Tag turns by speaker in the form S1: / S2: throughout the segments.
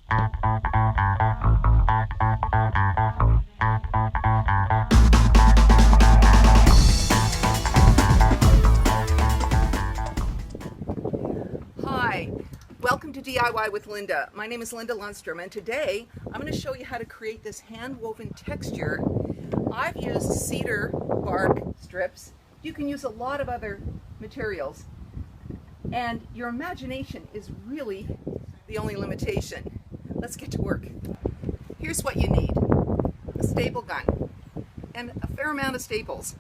S1: Hi, welcome to DIY with Linda. My name is Linda Lundstrom, and today I'm going to show you how to create this hand-woven texture. I've used cedar bark strips. You can use a lot of other materials, and your imagination is really the only limitation. Let's get to work. Here's what you need: a staple gun and a fair amount of staples.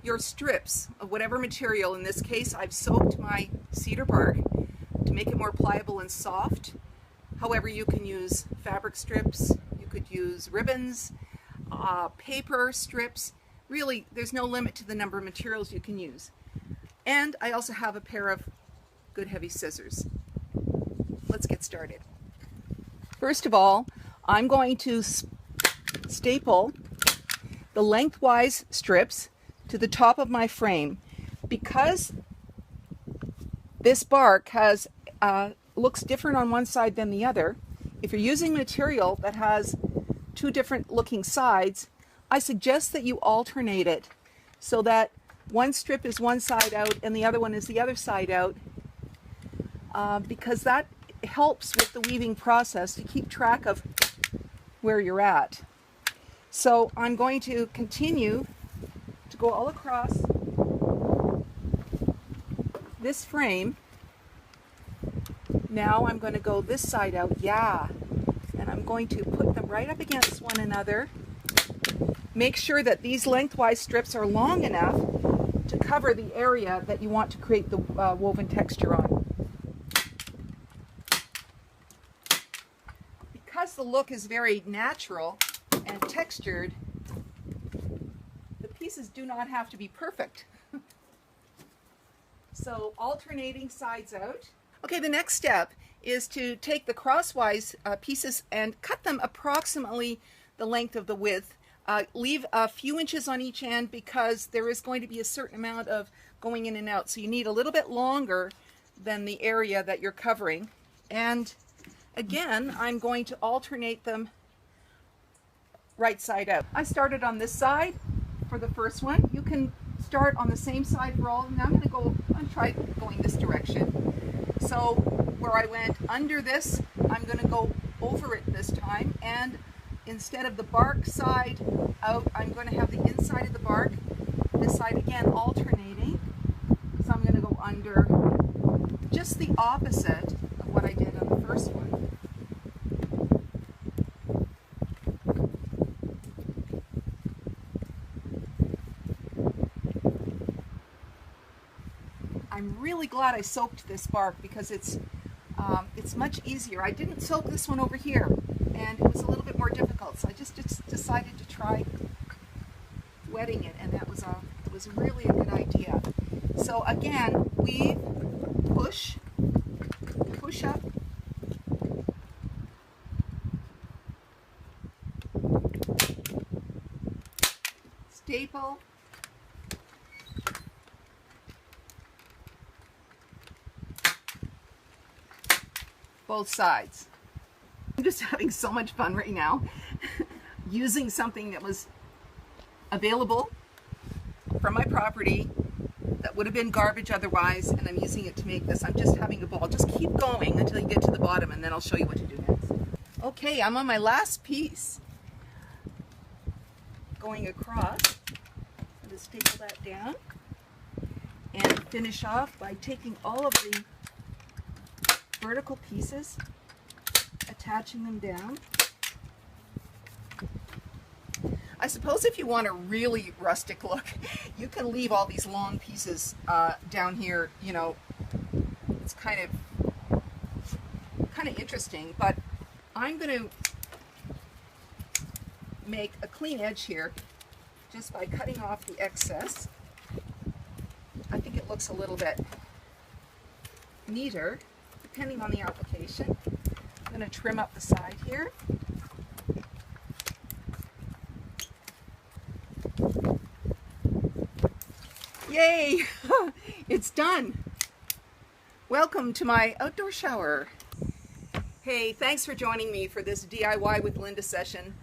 S1: Your strips of whatever material. In this case, I've soaked my cedar bark to make it more pliable and soft. However, you can use fabric strips, you could use ribbons, paper strips. Really, there's no limit to the number of materials you can use. And I also have a pair of good heavy scissors. Let's get started. First of all, I'm going to staple the lengthwise strips to the top of my frame. Because this bark has looks different on one side than the other, if you're using material that has two different looking sides, I suggest that you alternate it so that one strip is one side out and the other one is the other side out, because that helps with the weaving process to keep track of where you're at. So I'm going to continue to go all across this frame. Now I'm going to go this side out, and I'm going to put them right up against one another. Make sure that these lengthwise strips are long enough to cover the area that you want to create the woven texture on. Because the look is very natural and textured, the pieces do not have to be perfect. So alternating sides out. Okay, the next step is to take the crosswise pieces and cut them approximately the length of the width. Leave a few inches on each end because there is going to be a certain amount of going in and out. So you need a little bit longer than the area that you're covering. And again, I'm going to alternate them right side out. I started on this side for the first one. You can start on the same side for all. Now I'm going to try going this direction. So where I went under this, I'm going to go over it this time, and instead of the bark side out, I'm going to have the inside of the bark, this side again alternating. So I'm going to go under just the opposite of what I did on the first one. I'm really glad I soaked this bark because it's much easier. I didn't soak this one over here, and it was a little bit more difficult, so I just decided to try wetting it, and it was really a good idea. So again, weave, push up, staple, both sides. I'm just having so much fun right now using something that was available from my property that would have been garbage otherwise, and I'm using it to make this. I'm just having a ball. Just keep going until you get to the bottom, and then I'll show you what to do next. Okay, I'm on my last piece. Going across. I'm going to staple that down and finish off by taking all of the vertical pieces, attaching them down. I suppose if you want a really rustic look, you can leave all these long pieces down here. You know, it's kind of interesting, but I'm going to make a clean edge here just by cutting off the excess. I think it looks a little bit neater depending on the application. I'm going to trim up the side here. Yay! It's done! Welcome to my outdoor shower. Hey, thanks for joining me for this DIY with Linda session.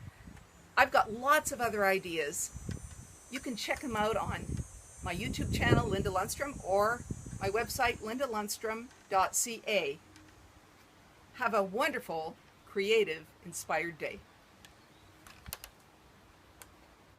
S1: I've got lots of other ideas. You can check them out on my YouTube channel, Linda Lundstrom, or my website, lindalundstrom.ca. Have a wonderful, creative, inspired day.